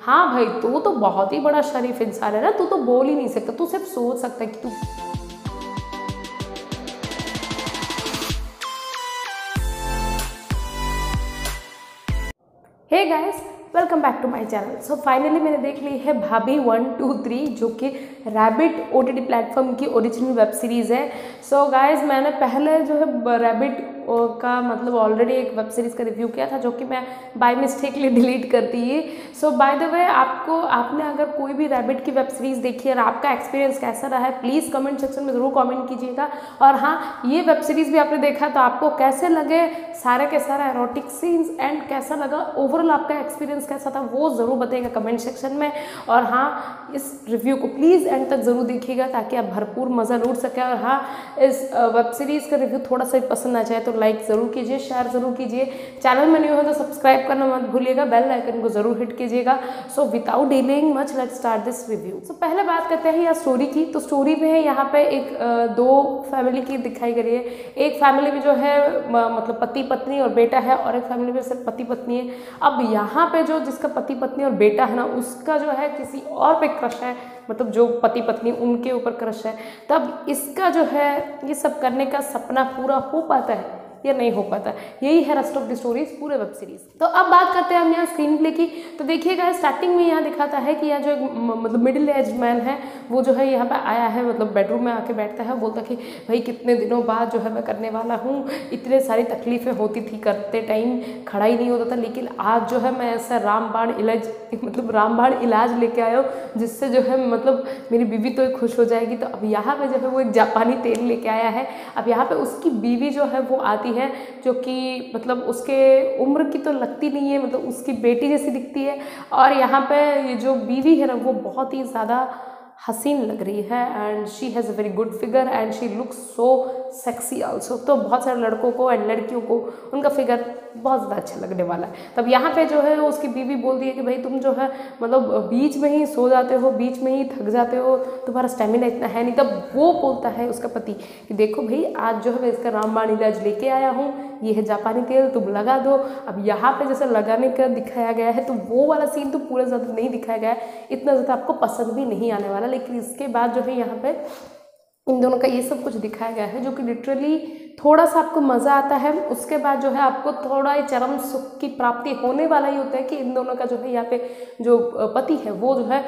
हाँ भाई, तू तो बहुत ही बड़ा शरीफ इंसान है ना, तू तो बोल ही नहीं सकता, तू सिर्फ सोच सकता है कि तू। Hey guys, welcome back to my channel. So finally मैंने देख ली है भाभी 1, 2, 3, जो कि रैबिट OTT प्लेटफॉर्म की ओरिजिनल वेब सीरीज़ है। सो गाइस, मैंने पहले जो है रैबिट का मतलब ऑलरेडी एक वेब सीरीज़ का रिव्यू किया था, जो कि मैं बाय मिस्टेकली डिलीट कर दी। सो बाय द वे, आपने अगर कोई भी रैबिट की वेब सीरीज़ देखी है और आपका एक्सपीरियंस कैसा रहा है, प्लीज़ कमेंट सेक्शन में ज़रूर कमेंट कीजिएगा। और हाँ, ये वेब सीरीज़ भी आपने देखा तो आपको कैसे लगे सारे के सारे एरोटिक सीन्स एंड कैसा लगा ओवरऑल, आपका एक्सपीरियंस कैसा था, वो ज़रूर बताइएगा कमेंट सेक्शन में। और हाँ, इस रिव्यू को प्लीज़ एंड तक ज़रूर देखिएगा ताकि आप भरपूर मज़ा लूट सकें। और हाँ, इस वेब सीरीज़ का रिव्यू थोड़ा सा पसंद आ जाए तो लाइक ज़रूर कीजिए, शेयर ज़रूर कीजिए, चैनल में न्यू हो तो सब्सक्राइब करना मत भूलिएगा, बेल आइकन को ज़रूर हिट कीजिएगा। So without delaying much, let's start this review. So पहले बात करते हैं यहाँ स्टोरी की। तो स्टोरी में है यहाँ पे एक दो फैमिली की दिखाई गई है। एक फैमिली में जो है मतलब पति पत्नी और बेटा है, और एक फैमिली में सिर्फ पति पत्नी है। अब यहाँ पे जो जिसका पति पत्नी और बेटा है ना, उसका जो है किसी और पे क्रश है, मतलब जो पति पत्नी उनके ऊपर क्रश है। तब इसका जो है ये सब करने का सपना पूरा हो पाता है या नहीं हो पाता, यही है रेस्ट ऑफ द स्टोरीज पूरे वेब सीरीज। तो अब बात करते हैं हम यहाँ स्क्रीन प्ले की। तो देखिएगा, स्टार्टिंग में यहाँ दिखाता है कि यह जो मतलब मिडिल एज मैन है, वो जो है यहाँ पे आया है, मतलब बेडरूम में आके बैठता है, बोलता है कि भाई कितने दिनों बाद जो है मैं करने वाला हूँ, इतने सारी तकलीफें होती थी करते टाइम, खड़ा ही नहीं होता था, लेकिन आज जो है मैं ऐसा रामबाण इलाज लेके आया हूँ जिससे जो है मतलब मेरी बीवी तो खुश हो जाएगी। तो अब यहाँ पे जो है वो एक जापानी तेल लेके आया है। अब यहाँ पे उसकी बीवी जो है वो आती है, जो कि मतलब उसके उम्र की तो लगती नहीं है, मतलब उसकी बेटी जैसी दिखती है। और यहाँ पे ये जो बीवी है ना, वो बहुत ही ज़्यादा हसीन लग रही है and she has a very good figure and she looks so sexy also. तो बहुत सारे लड़कों को एंड लड़कियों को उनका फिगर बहुत ज़्यादा अच्छा लगने वाला है। तब यहाँ पे जो है उसकी बीवी बोलती है कि भाई तुम जो है मतलब बीच में ही सो जाते हो, बीच में ही थक जाते हो, तुम्हारा स्टेमिना इतना है नहीं। तब वो बोलता है उसका पति कि देखो भाई, आज जो है मैं इसका रामबाण इलाज लेके आया हूँ, ये है जापानी तेल, तुम लगा दो। अब यहाँ पे जैसे लगाने का दिखाया गया है, तो वो वाला सीन तो पूरा ज़्यादा नहीं दिखाया गया है, इतना ज़्यादा आपको पसंद भी नहीं आने वाला। लेकिन इसके बाद जो है यहाँ पे इन दोनों का ये सब कुछ दिखाया गया है, जो कि लिटरली थोड़ा सा आपको मज़ा आता है। उसके बाद जो है आपको थोड़ा ही चरम सुख की प्राप्ति होने वाला ही होता है कि इन दोनों का जो है यहाँ पे जो पति है वो जो है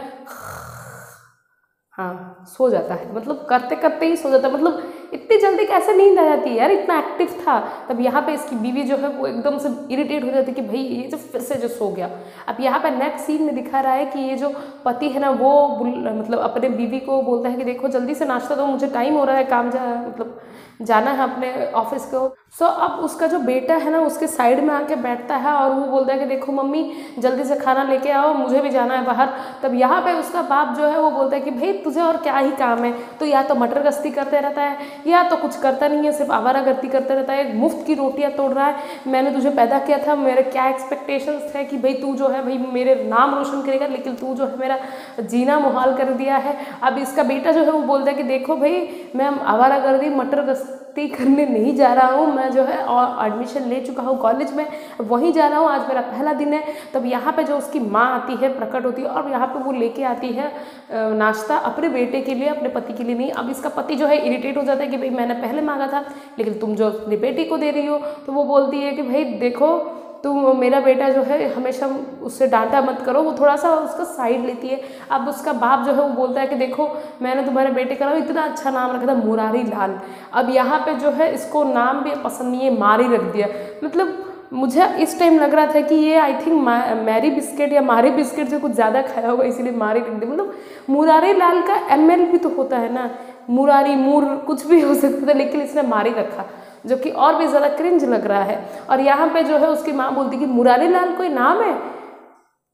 हाँ सो जाता है, मतलब करते करते ही सो जाता है। मतलब इतनी जल्दी कैसे नींद आ जाती है यार, इतना एक्टिव था। तब यहाँ पे इसकी बीवी जो है वो एकदम से इरिटेट हो जाती है कि भाई ये जो फिर से जो सो गया। अब यहाँ पे नेक्स्ट सीन में दिखा रहा है कि ये जो पति है ना, वो मतलब अपने बीवी को बोलता है कि देखो जल्दी से नाश्ता दो, मुझे टाइम हो रहा है, काम मतलब जाना है अपने ऑफिस को। सो अब उसका जो बेटा है ना, उसके साइड में आके बैठता है और वो बोलता है कि देखो मम्मी जल्दी से खाना लेके आओ, मुझे भी जाना है बाहर। तब यहाँ पे उसका बाप जो है वो बोलता है कि भाई तुझे और क्या ही काम है, तो या तो मटर गश्ती करते रहता है या तो कुछ करता नहीं है, सिर्फ आवारागर्दी करते रहता है, मुफ्त की रोटियां तोड़ रहा है। मैंने तुझे पैदा किया था, मेरे क्या एक्सपेक्टेशंस थे कि भाई तू जो है भाई मेरे नाम रोशन करेगा, लेकिन तू जो है मेरा जीना मुहाल कर दिया है। अब इसका बेटा जो है वो बोलता है कि देखो भाई, मैं आवारागर्दी मटर गश्ती करने नहीं जा रहा हूँ, मैं जो है एडमिशन ले चुका हूँ कॉलेज में, वहीं जा रहा हूँ, आज मेरा पहला दिन है। तब यहाँ पे जो उसकी माँ आती है, प्रकट होती है, और यहाँ पे वो लेके आती है नाश्ता अपने बेटे के लिए, अपने पति के लिए नहीं। अब इसका पति जो है इरिटेट हो जाता है कि भाई मैंने पहले मांगा था, लेकिन तुम जो अपनी बेटी को दे रही हो। तो वो बोलती है कि भाई देखो, तुम मेरा बेटा जो है हमेशा उससे डांटा मत करो। वो थोड़ा सा उसका साइड लेती है। अब उसका बाप जो है वो बोलता है कि देखो, मैंने तुम्हारे बेटे का इतना अच्छा नाम रखा था, मुरारी लाल। अब यहाँ पे जो है इसको नाम भी पसंद नहीं है, मारी रख दिया। मतलब मुझे इस टाइम लग रहा था कि ये आई थिंक मैरी बिस्किट या मारी बिस्किट से कुछ ज़्यादा खाया होगा, इसीलिए मारी रख दिया। मतलब मुरारी लाल का ML भी तो होता है ना, मुरारी मूर कुछ भी हो सकता था, लेकिन इसने मारी रखा, जो कि और भी ज़्यादा क्रिंज लग रहा है। और यहाँ पे जो है उसकी माँ बोलती कि मुरारी लाल कोई नाम है?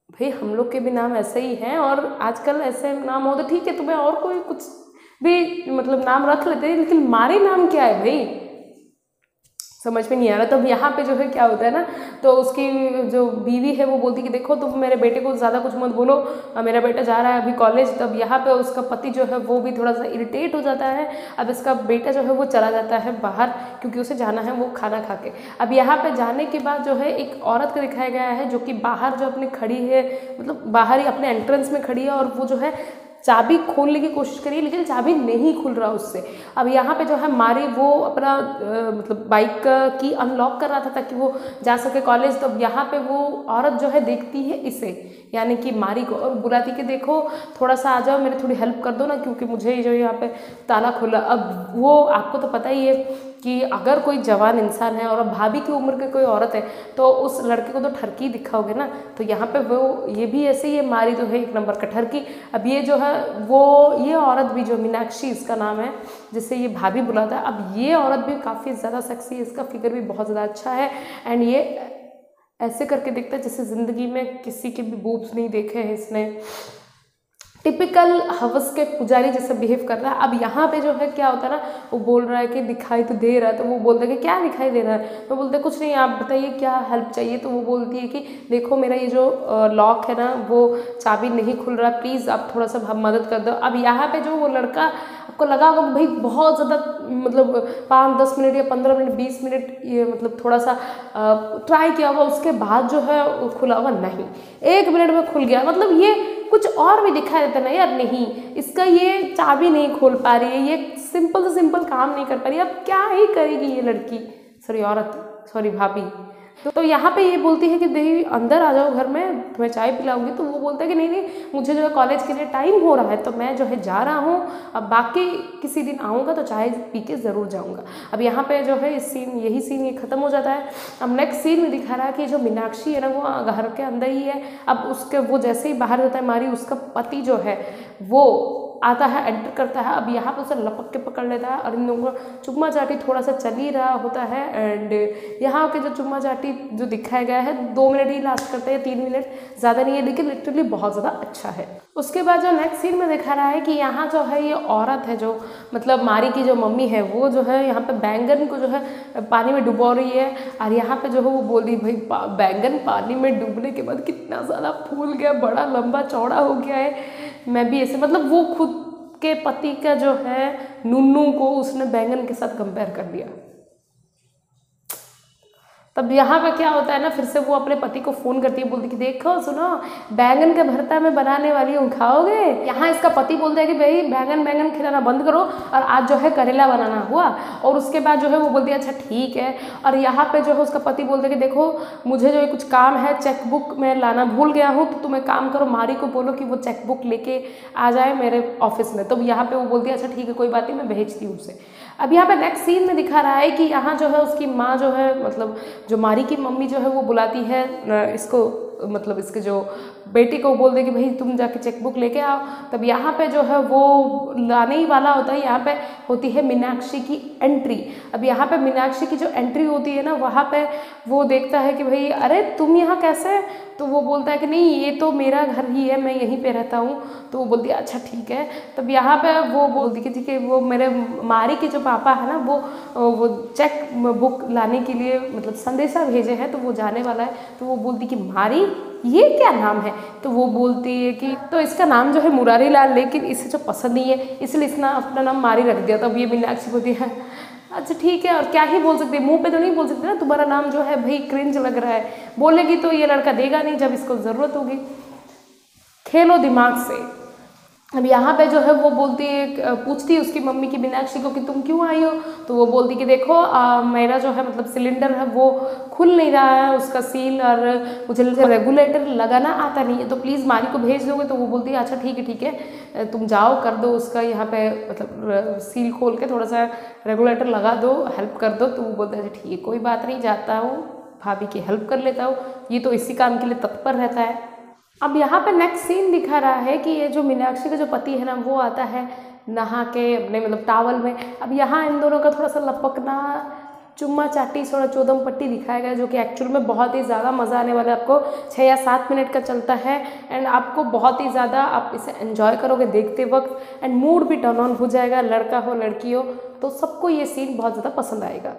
भाई हम लोग के भी नाम ऐसे ही हैं, और आजकल ऐसे नाम हो तो ठीक है, तुम्हें और कोई कुछ भी मतलब नाम रख लेते हैं, लेकिन मारी नाम क्या है भाई? समझ में नहीं आ रहा। तो अब यहाँ पे जो है क्या होता है ना, तो उसकी जो बीवी है वो बोलती कि देखो तुम मेरे बेटे को ज़्यादा कुछ मत बोलो, मेरा बेटा जा रहा है अभी कॉलेज। तब यहाँ पे उसका पति जो है वो भी थोड़ा सा इरिटेट हो जाता है। अब इसका बेटा जो है वो चला जाता है बाहर, क्योंकि उसे जाना है वो खाना खा के। अब यहाँ पे जाने के बाद जो है एक औरत को दिखाया गया है जो कि बाहर जो अपने खड़ी है, मतलब बाहर ही अपने एंट्रेंस में खड़ी है, और वो जो है चाबी खोलने की कोशिश करी, लेकिन चाबी नहीं खुल रहा उससे। अब यहाँ पे जो है मारी वो अपना मतलब बाइक की अनलॉक कर रहा था ताकि वो जा सके कॉलेज। तो अब यहाँ पे वो औरत जो है देखती है इसे, यानी कि मारी को, और बुलाती कि देखो थोड़ा सा आ जाओ, मेरी थोड़ी हेल्प कर दो ना, क्योंकि मुझे जो यहाँ पे ताला खुला। अब वो आपको तो पता ही है कि अगर कोई जवान इंसान है और अब भाभी की उम्र की कोई औरत है तो उस लड़के को तो ठरकी दिखाओगे ना। तो यहाँ पे वो ये भी ऐसे ही है, मारी जो है एक नंबर का ठरकी। अब ये जो है वो ये औरत भी जो मीनाक्षी इसका नाम है, जिससे ये भाभी बुलाता है, अब ये औरत भी काफ़ी ज़्यादा सेक्सी है, इसका फिगर भी बहुत ज़्यादा अच्छा है। एंड ये ऐसे करके देखता है जैसे ज़िंदगी में किसी के भी बूब्स नहीं देखे हैं इसने। टिपिकल हवस के पुजारी जैसे बिहेव कर रहा है। अब यहाँ पे जो है क्या होता है ना, वो बोल रहा है कि दिखाई तो दे रहा है, तो वो बोलता है कि क्या दिखाई दे रहा है, तो बोलते हैं कुछ नहीं, आप बताइए क्या हेल्प चाहिए। तो वो बोलती है कि देखो मेरा ये जो लॉक है ना वो चाबी नहीं खुल रहा, प्लीज़ आप थोड़ा सा मदद कर दो। अब यहाँ पे जो वो लड़का, आपको लगा होगा भाई बहुत ज़्यादा मतलब 5-10 मिनट या 15 मिनट 20 मिनट ये मतलब थोड़ा सा ट्राई किया होगा, उसके बाद जो है वो खुला होगा, नहीं 1 मिनट में खुल गया। मतलब ये कुछ और भी दिखाई देता ना यार, नहीं इसका ये चाबी नहीं खोल पा रही है, ये सिंपल से सिंपल काम नहीं कर पा रही है, अब क्या ही करेगी ये लड़की, सॉरी औरत, सॉरी भाभी। तो यहाँ पे ये बोलती है कि दीदी अंदर आ जाओ घर में, तुम्हें चाय पिलाऊंगी। तो वो बोलता है कि नहीं नहीं, मुझे जो है कॉलेज के लिए टाइम हो रहा है, तो मैं जो है जा रहा हूँ, अब बाकी किसी दिन आऊँगा तो चाय पी के ज़रूर जाऊँगा। अब यहाँ पे जो है इस सीन, यही सीन ये ख़त्म हो जाता है। अब नेक्स्ट सीन में दिखा रहा है कि जो मीनाक्षी है ना वो घर के अंदर ही है। अब उसके वो जैसे ही बाहर जाता है मारी, उसका पति जो है वो आता है, एंटर करता है। अब यहाँ पर उसे लपक के पकड़ लेता है और इन लोगों का चुम्मा चाटी थोड़ा सा चल ही रहा होता है। एंड यहाँ के जो चुम्मा चाटी जो दिखाया गया है 2 मिनट ही लास्ट करता है, 3 मिनट, ज़्यादा नहीं है, लेकिन लिटरली बहुत ज़्यादा अच्छा है। उसके बाद जो नेक्स्ट सीन में दिखा रहा है कि यहाँ जो है ये औरत है जो मतलब मारी की जो मम्मी है वो जो है यहाँ पे बैंगन को जो है पानी में डुबो रही है। और यहाँ पे जो है वो बोल रही भाई बैंगन पानी में डूबने के बाद कितना ज़्यादा फूल गया, बड़ा लंबा चौड़ा हो गया है, मैं भी ऐसे, मतलब वो खुद के पति का जो है नुन्नू को उसने बैंगन के साथ कंपेयर कर दिया। तब यहाँ पे क्या होता है ना, फिर से वो अपने पति को फ़ोन करती है, बोलती कि देखो सुनो बैंगन का भरता मैं बनाने वाली हूँ, खाओगे। यहाँ इसका पति बोलता है कि भाई बैंगन खिलाना बंद करो और आज जो है करेला बनाना हुआ। और उसके बाद जो है वो बोलती है अच्छा ठीक है। और यहाँ पे जो है उसका पति बोलता है कि देखो मुझे जो है कुछ काम है, चेकबुक मैं लाना भूल गया हूँ, तो तुम एक काम करो, मारी को बोलो कि वो चेकबुक लेके आ जाए मेरे ऑफिस में। तो यहाँ पे वो बोलती है अच्छा ठीक है कोई बात नहीं, मैं भेजती हूँ उसे। अब यहाँ पे नेक्स्ट सीन में दिखा रहा है कि यहाँ जो है उसकी माँ जो है, मतलब जो मारी की मम्मी जो है वो बुलाती है इसको, मतलब इसके जो बेटे को बोल दे कि भाई तुम जाके चेकबुक लेके आओ। तब यहाँ पे जो है वो लाने ही वाला होता है, यहाँ पे होती है मीनाक्षी की एंट्री। अब यहाँ पे मीनाक्षी की जो एंट्री होती है ना, वहाँ पे वो देखता है कि भाई अरे तुम यहाँ कैसे, तो वो बोलता है कि नहीं ये तो मेरा घर ही है, मैं यहीं पे रहता हूँ। तो वो बोलती है अच्छा ठीक है। तब यहाँ पे वो बोलती कि ठीक है, वो मेरे मारी के जो पापा है ना वो चेक बुक लाने के लिए मतलब संदेशा भेजे हैं, तो वो जाने वाला है। तो वो बोलती कि मारी ये क्या नाम है, तो वो बोलती है कि तो इसका नाम जो है मुरारी लाल, लेकिन इसे जो पसंद नहीं है इसलिए इसने अपना नाम मारी रख दिया। तब ये मीनाक्षी बोलती है अच्छा ठीक है, और क्या ही बोल सकते, मुंह पे तो नहीं बोल सकते ना तुम्हारा नाम जो है भाई क्रिंज लग रहा है, बोलेगी तो ये लड़का देगा नहीं जब इसको ज़रूरत होगी, खेलो दिमाग से। अब यहाँ पे जो है वो बोलती है, पूछती है उसकी मम्मी की मीनाक्षी को कि तुम क्यों आई हो। तो वो बोलती कि देखो मेरा जो है मतलब सिलेंडर है वो खुल नहीं रहा है उसका सील, और मुझे रेगुलेटर लगाना आता नहीं है, तो प्लीज़ मारी को भेज दोगे। तो वो बोलती है अच्छा ठीक है तुम जाओ कर दो उसका यहाँ पे मतलब सील खोल के थोड़ा सा रेगुलेटर लगा दो, हेल्प कर दो। तो वो बोलता है ठीक है कोई बात नहीं, जाता हूँ भाभी की हेल्प कर लेता हूँ, ये तो इसी काम के लिए तत्पर रहता है। अब यहाँ पे नेक्स्ट सीन दिखा रहा है कि ये जो मीनाक्षी का जो पति है ना वो आता है नहा के अपने मतलब टावल में। अब यहाँ इन दोनों का थोड़ा सा लपकना, चुम्मा चाटी, थोड़ा चौदम पट्टी दिखाया गया, जो कि एक्चुअल में बहुत ही ज़्यादा मज़ा आने वाला है। आपको 6 या 7 मिनट का चलता है एंड आपको बहुत ही ज़्यादा आप इसे एंजॉय करोगे देखते वक्त, एंड मूड भी टर्न ऑन हो जाएगा, लड़का हो लड़की हो तो सबको ये सीन बहुत ज़्यादा पसंद आएगा।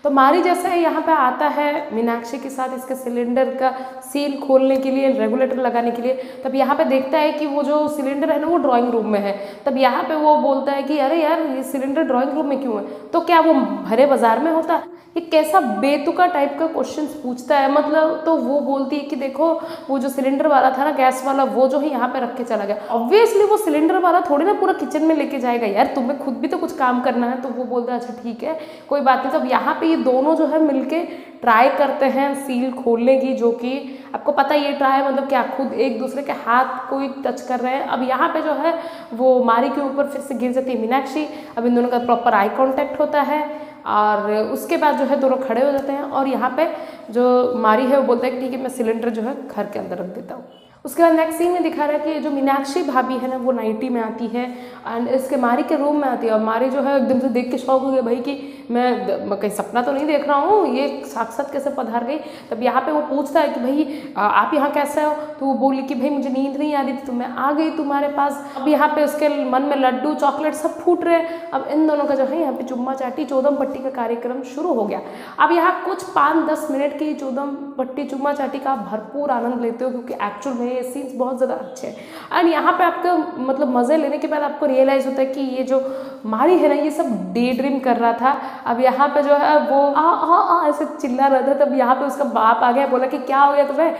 तो मारी जैसे यहाँ पे आता है मीनाक्षी के साथ इसके सिलेंडर का सील खोलने के लिए, रेगुलेटर लगाने के लिए, तब यहाँ पे देखता है कि वो जो सिलेंडर है ना वो ड्राइंग रूम में है। तब यहाँ पे वो बोलता है कि अरे यार ये सिलेंडर ड्राइंग रूम में क्यों है, तो क्या वो भरे बाजार में होता है। ये कैसा बेतुका टाइप का क्वेश्चन पूछता है, मतलब। तो वो बोलती है कि देखो वो जो सिलेंडर वाला था ना, गैस वाला, वो जो है यहाँ पे रख के चला गया। ऑब्वियसली वो सिलेंडर वाला थोड़ी ना पूरा किचन में लेके जाएगा यार, तुम्हें खुद भी तो कुछ काम करना है। तो वो बोलता है अच्छा ठीक है कोई बात नहीं। तब यहाँ पे ये दोनों जो है मिलके ट्राई करते हैं सील खोलने की, जो कि आपको पता ही है ट्राई मतलब क्या, खुद एक दूसरे के हाथ को ही टच कर रहे हैं। अब यहाँ पे जो है वो मारी के ऊपर फिर से गिर जाती है मीनाक्षी। अब इन दोनों का प्रॉपर आई कांटेक्ट होता है और उसके बाद जो है दोनों खड़े हो जाते हैं और यहाँ पे जो मारी है वो बोलता है कि ठीक है मैं सिलेंडर जो है घर के अंदर रख देता हूँ। उसके बाद नेक्स्ट सीन में दिखा रहा है कि जो मीनाक्षी भाभी है ना वो नाइटी में आती है एंड इसके मारी के रूम में आती है और मारी जो है एकदम से देख के शौक हो गया भाई कि मैं कहीं सपना तो नहीं देख रहा हूँ, ये साक्षात कैसे पधार गई। तब यहाँ पे वो पूछता है कि भाई आप यहाँ कैसे हो, तो वो बोली कि भाई मुझे नींद नहीं आ रही थी तो मैं आ गई तुम्हारे पास। अब यहाँ पे उसके मन में लड्डू चॉकलेट सब फूट रहे हैं। अब इन दोनों का जो है यहाँ पे चुम्मा चाटी चौदम पट्टी का कार्यक्रम शुरू हो गया। अब यहाँ कुछ 5-10 मिनट की चौदम पट्टी चुम्मा चाटी का भरपूर आनंद लेते हो क्योंकि एक्चुअल में ये सीन्स बहुत ज़्यादा अच्छे हैं। एंड यहाँ पे आपका मतलब मज़े लेने के बाद आपको रियलाइज़ होता है कि ये जो मारी है ना ये सब डे ड्रीम कर रहा था। अब यहाँ पे जो है वो आ ऐसे चिल्ला रहा था। तब यहाँ पे उसका बाप आ गया, बोला कि क्या हो गया तुम्हें,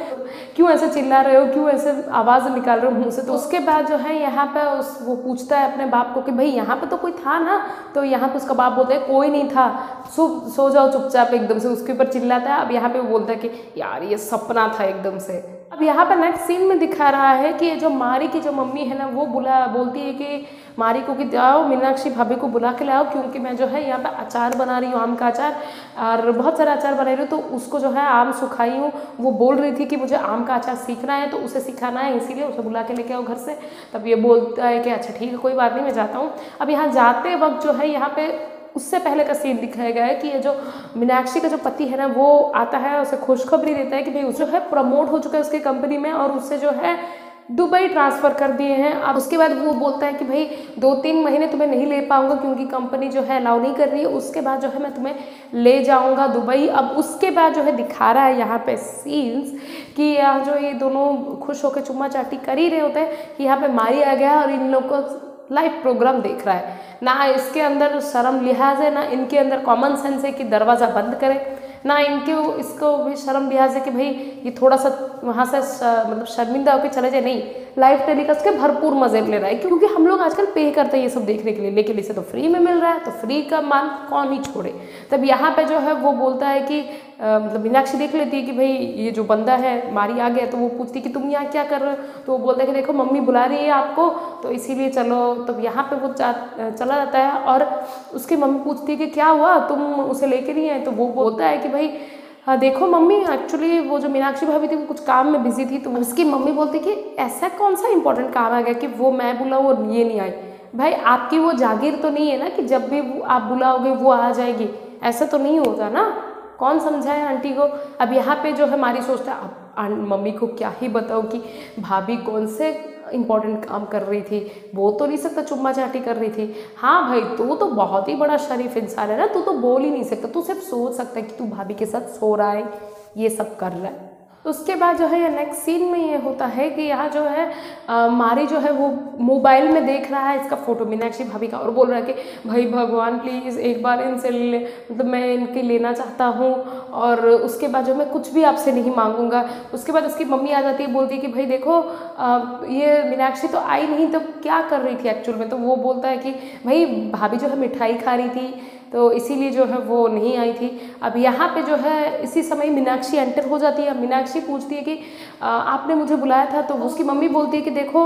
क्यों ऐसे चिल्ला रहे हो, क्यों ऐसे आवाज़ निकाल रहे हो मुँह से। तो उसके बाद जो है यहाँ पे वो पूछता है अपने बाप को कि भाई यहाँ पे तो कोई था ना। तो यहाँ पे उसका बाप बोलता है कोई नहीं था, सो जाओ चुपचाप, एकदम से उसके ऊपर चिल्लाता है। अब यहाँ पे वो बोलता है कि यार ये सपना था एकदम से। अब यहाँ पर नेक्स्ट सीन में दिखा रहा है कि जो मारी की जो मम्मी है ना वो बोलती है कि मारी को कि जाओ मीनाक्षी भाभी को बुला के लाओ क्योंकि मैं जो है यहाँ पे अचार बना रही हूँ, आम का अचार, और बहुत सारा अचार बना रही हूँ। तो उसको जो है आम सुखाई हूँ, वो बोल रही थी कि मुझे आम का अचार सीखना है तो उसे सिखाना है, इसीलिए उसे बुला के लेके आओ घर से। तब ये बोलता है कि अच्छा ठीक है कोई बात नहीं मैं जाता हूँ। अब यहाँ जाते वक्त जो है यहाँ पे उससे पहले का सीन दिखाया गया है कि ये जो मीनाक्षी का जो पति है ना वो आता है, उसे खुशखबरी देता है कि भाई उसे जो है प्रमोट हो चुका है उसके कंपनी में और उससे जो है दुबई ट्रांसफ़र कर दिए हैं। अब उसके बाद वो बोलता है कि भाई 2-3 महीने तुम्हें नहीं ले पाऊंगा क्योंकि कंपनी जो है अलाउ नहीं कर रही है, उसके बाद जो है मैं तुम्हें ले जाऊंगा दुबई। अब उसके बाद जो है दिखा रहा है यहाँ पे सीन्स कि यहाँ जो ये दोनों खुश होकर चुम्मा चाटी कर ही रहे होते हैं कि यहाँ पे मारी आ गया और इन लोग को लाइव प्रोग्राम देख रहा है। ना इसके अंदर शर्म लिहाज है, ना इनके अंदर कॉमन सेंस है कि दरवाज़ा बंद करे, ना इनके इसको भी शर्म लिहाज है कि भाई ये थोड़ा सा वहाँ से मतलब शर्मिंदा होकर चले जाए। नहीं, लाइव टेलीकास्ट के भरपूर मजे ले रहा है क्योंकि हम लोग आजकल पे करते हैं ये सब देखने के लिए, लेकिन इसे तो फ्री में मिल रहा है तो फ्री का मान कौन ही छोड़े। तब यहाँ पे जो है वो बोलता है कि मतलब मीनाक्षी देख लेती है कि भाई ये जो बंदा है मारी आ गया, तो वो पूछती है कि तुम यहाँ क्या कर रहे हो। तो वो बोलता है कि देखो मम्मी बुला रही है आपको तो इसीलिए चलो। तब यहाँ पे वो चला जाता है और उसकी मम्मी पूछती है कि क्या हुआ तुम उसे लेके नहीं आए। तो वो बोलता है कि भाई हाँ देखो मम्मी एक्चुअली वो जो मीनाक्षी भाभी थी वो कुछ काम में बिजी थी। तो उसकी मम्मी बोलती कि ऐसा कौन सा इंपॉर्टेंट काम आ गया कि वो मैं बुलाऊँ और ये नहीं आई। भाई आपकी वो जागीर तो नहीं है ना कि जब भी आप बुलाओगे वो आ जाएगी, ऐसा तो नहीं होता ना, कौन समझाए आंटी को। अब यहाँ पे जो है मारी सोचता है अब मम्मी को क्या ही बताओ कि भाभी कौन से इंपॉर्टेंट काम कर रही थी, वो तो नहीं सकता चुम्मा चाटी कर रही थी। हाँ भाई तू तो बहुत ही बड़ा शरीफ इंसान है ना, तू तो बोल ही नहीं सकता, तू सिर्फ सोच सकता है कि तू भाभी के साथ सो रहा है, ये सब कर रहा है। उसके बाद जो है ये नेक्स्ट सीन में ये होता है कि यहाँ जो है मारी जो है वो मोबाइल में देख रहा है इसका फ़ोटो मीनाक्षी भाभी का और बोल रहा है कि भाई भगवान प्लीज़ एक बार इनसे मतलब मैं इनके लेना चाहता हूँ और उसके बाद जो मैं कुछ भी आपसे नहीं मांगूंगा। उसके बाद उसकी मम्मी आ जाती है, बोलती है कि भाई देखो ये मीनाक्षी तो आई नहीं तो क्या कर रही थी एक्चुअल में। तो वो बोलता है कि भाई भाभी जो है मिठाई खा रही थी तो इसीलिए जो है वो नहीं आई थी। अब यहाँ पे जो है इसी समय मीनाक्षी एंटर हो जाती है। मीनाक्षी पूछती है कि आपने मुझे बुलाया था। तो उसकी मम्मी बोलती है कि देखो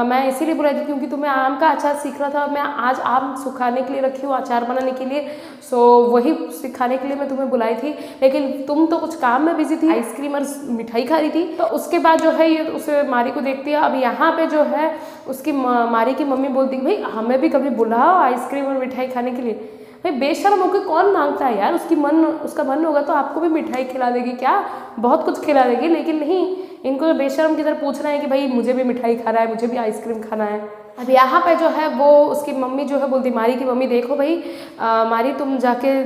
मैं इसीलिए बुलाई थी क्योंकि तुम्हें आम का अचार सीख रहा था और मैं आज आम सुखाने के लिए रखी हूँ, अचार बनाने के लिए, सो वही सिखाने के लिए मैं तुम्हें बुलाई थी, लेकिन तुम तो कुछ काम में बिजी थी, आइसक्रीम और मिठाई खा रही थी। तो उसके बाद जो है ये उसे मारी को देखती है। अब यहाँ पे जो है उसकी मारी की मम्मी बोलती है भाई हमें भी कभी बुलाओ आइसक्रीम और मिठाई खाने के लिए। भाई बेशर्म होकर कौन मांगता है यार, उसका मन होगा तो आपको भी मिठाई खिला देगी, क्या बहुत कुछ खिला देगी, लेकिन नहीं, इनको बेशर्म की तरह पूछ रहा है कि भाई मुझे भी मिठाई खाना है, मुझे भी आइसक्रीम खाना है। अब यहाँ पे जो है वो उसकी मम्मी जो है बोलती, मारी की मम्मी देखो भाई मारी तुम जाके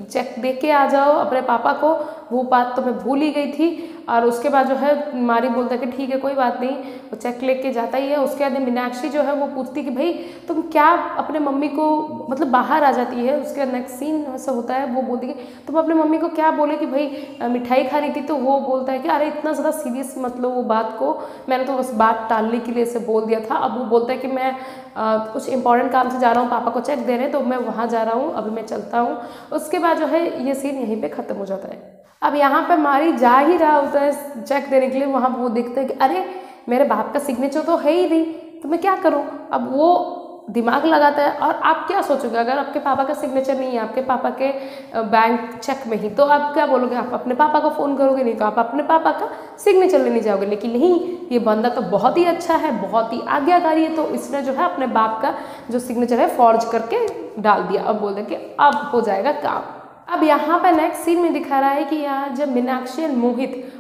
चेक दे के आ जाओ अपने पापा को, वो बात तो मैं भूल ही गई थी। और उसके बाद जो है मारी बोलता है कि ठीक है कोई बात नहीं, वो चेक लेके जाता ही है। उसके बाद मीनाक्षी जो है वो पूछती कि भाई तुम क्या अपने मम्मी को, मतलब बाहर आ जाती है। उसके बाद नेक्स्ट सीन ऐसा होता है, वो बोलती कि तुम अपने मम्मी को क्या बोले कि भाई मिठाई खानी थी, तो वो बोलता है कि अरे इतना ज़्यादा सीरियस मत लो वो बात को, मैंने तो बस बात टालने के लिए इसे बोल दिया था। अब वो बोलता है कि मैं कुछ इंपॉर्टेंट काम से जा रहा हूँ, पापा को चेक देने, तो मैं वहाँ जा रहा हूँ, अभी मैं चलता हूँ। उसके बाद जो है ये सीन यहीं पे ख़त्म हो जाता है। अब यहाँ पे मारी जा ही रहा होता है चेक देने के लिए, वहाँ वो देखता है कि अरे मेरे बाप का सिग्नेचर तो है ही नहीं, तो मैं क्या करूँ। अब वो दिमाग लगाता है। और आप क्या सोचोगे अगर आपके पापा का सिग्नेचर नहीं है आपके पापा के बैंक चेक में ही, तो आप क्या बोलोगे, आप अपने पापा को फ़ोन करोगे, नहीं तो आप अपने पापा का सिग्नेचर लेने जाओगे। लेकिन नहीं, ये बंदा तो बहुत ही अच्छा है, बहुत ही आज्ञाकारी है, तो इसने जो है अपने बाप का जो सिग्नेचर है फॉर्ज करके डाल दिया। अब बोलते कि अब हो जाएगा काम। अब यहाँ पर नेक्स्ट सीन में दिखा रहा है कि यहाँ जब मीनाक्षी और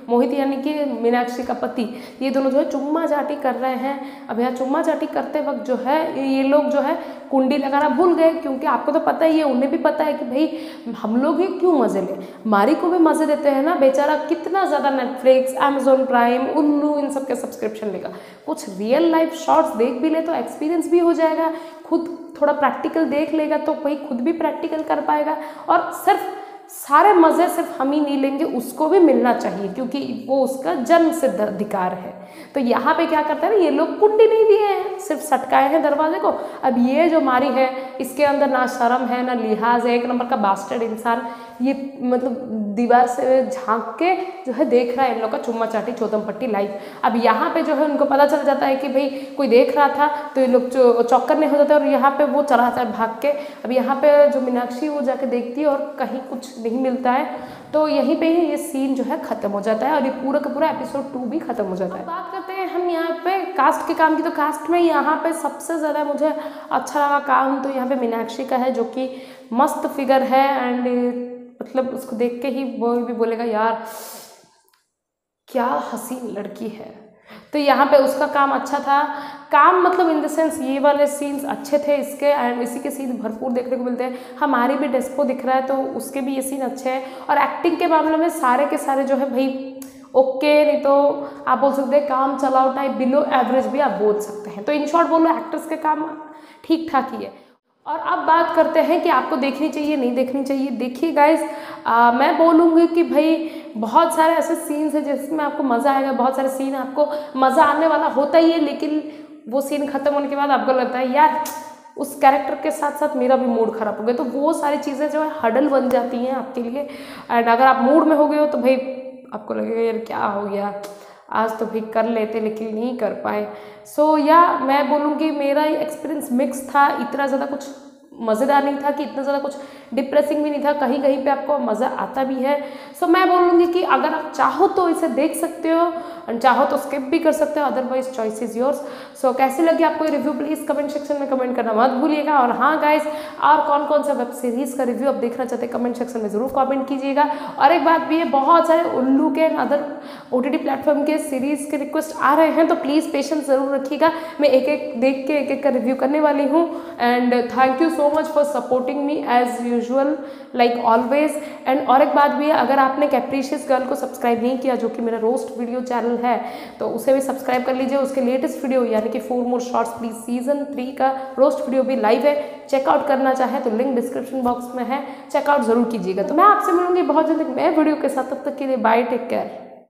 मोहित यानी कि मीनाक्षी का पति, ये दोनों जो है चुम्मा चाटी कर रहे हैं। अब यहाँ चुम्मा चाटी करते वक्त जो है ये लोग जो है कुंडी लगाना भूल गए, क्योंकि आपको तो पता ही है, उन्हें भी पता है कि भाई हम लोग ही क्यों मज़े लें, मारी को भी मज़े देते हैं ना, बेचारा कितना ज़्यादा नेटफ्लिक्स, अमेजोन प्राइम, उल्लू इन सब के सब्सक्रिप्शन लेगा। कुछ रियल लाइफ शॉर्ट्स देख भी ले तो एक्सपीरियंस भी हो जाएगा, खुद थोड़ा प्रैक्टिकल देख लेगा तो भाई खुद भी प्रैक्टिकल कर पाएगा। और सिर्फ सारे मज़े सिर्फ हम ही नहीं लेंगे, उसको भी मिलना चाहिए, क्योंकि वो उसका जन्म सिद्ध अधिकार है। तो यहाँ पे क्या करते हैं ना, ये लोग कुंडी नहीं दिए हैं, सिर्फ सटकाए हैं दरवाजे को। अब ये जो मारी है इसके अंदर ना शर्म है ना लिहाज है, एक नंबर का बास्टर्ड इंसान। ये मतलब दीवार से झांक के जो है देख रहा है इन लोग का चुम्मा चाटी चौथम पट्टी लाइव। अब यहाँ पे जो है उनको पता चल जाता है कि भाई कोई देख रहा था, तो ये लोग चौक्कर नहीं हो जाते और यहाँ पे वो चला जाता है भाग के। अब यहाँ पे जो मीनाक्षी वो जाके देखती है और कहीं कुछ नहीं मिलता है, तो यहीं पे ही ये सीन जो है ख़त्म हो जाता है और ये पूरा का पूरा एपिसोड 2 भी ख़त्म हो जाता है। बात करते हैं हम यहाँ पे कास्ट के काम की, तो कास्ट में यहाँ पे सबसे ज़्यादा मुझे अच्छा लगा काम तो यहाँ पे मीनाक्षी का है, जो कि मस्त फिगर है एंड मतलब उसको देख के ही वो भी बोलेगा यार क्या हसीन लड़की है। तो यहाँ पे उसका काम अच्छा था, काम मतलब इन द सेंस ये वाले सीन्स अच्छे थे इसके, एंड इसी के सीन भरपूर देखने को मिलते हैं। हमारी भी डेस्पो दिख रहा है तो उसके भी ये सीन अच्छे हैं। और एक्टिंग के मामले में सारे के सारे जो है भाई ओके, नहीं तो आप बोल सकते हैं काम चलाओ टाइप, बिलो एवरेज भी आप बोल सकते हैं। तो इन शॉर्ट बोलो एक्टर्स के काम ठीक ठाक ही है। और अब बात करते हैं कि आपको देखनी चाहिए नहीं देखनी चाहिए। देखिए गाइज, मैं बोलूँगी कि भाई बहुत सारे ऐसे सीन्स हैं जिसमें आपको मज़ा आएगा, बहुत सारे सीन आपको मज़ा आने वाला होता ही है, लेकिन वो सीन ख़त्म होने के बाद आपको लगता है यार उस कैरेक्टर के साथ साथ मेरा भी मूड ख़राब हो गया। तो वो सारी चीज़ें जो है हडल बन जाती हैं आपके लिए। एंड अगर आप मूड में हो गए हो तो भाई आपको लगेगा यार क्या हो गया, आज तो भाई कर लेते लेकिन नहीं कर पाए। सो या मैं बोलूँगी मेरा एक्सपीरियंस मिक्स था, इतना ज़्यादा कुछ मज़ेदार नहीं था कि इतना ज़्यादा कुछ डिप्रेसिंग भी नहीं था, कहीं कहीं पे आपको मज़ा आता भी है। सो मैं बोलूँगी कि अगर आप चाहो तो इसे देख सकते हो और चाहो तो स्किप भी कर सकते हो, अदरवाइज चॉइस इज़ योर्स। सो कैसी लगी आपको ये रिव्यू प्लीज़ कमेंट सेक्शन में कमेंट करना मत भूलिएगा। और हाँ गाइस, और कौन कौन सा वेब सीरीज़ का रिव्यू आप देखना चाहते हैं कमेंट सेक्शन में ज़रूर कमेंट कीजिएगा। और एक बात भी है, बहुत सारे उल्लू के अदर OTT प्लेटफॉर्म के सीरीज़ के रिक्वेस्ट आ रहे हैं, तो प्लीज़ पेशेंस ज़रूर रखिएगा। मैं एक एक देख के एक एक का रिव्यू करने वाली हूँ। And thank you so much for supporting me as usual like always. And और एक बात भी है, अगर आपने कैप्रिशियस गर्ल को सब्सक्राइब नहीं किया, जो कि मेरा रोस्ट वीडियो चैनल है, तो उसे भी सब्सक्राइब कर लीजिए। उसके लेटेस्ट वीडियो यानी कि 4 मोर शॉर्ट्स प्लीज सीजन 3 का रोस्ट वीडियो भी लाइव है, चेकआउट करना चाहे तो लिंक डिस्क्रिप्शन बॉक्स में है, चेकआउट जरूर कीजिएगा। तो मैं आपसे मिलूंगी बहुत जल्दी नए वीडियो के साथ, तब तक के लिए बाय, टेक केयर।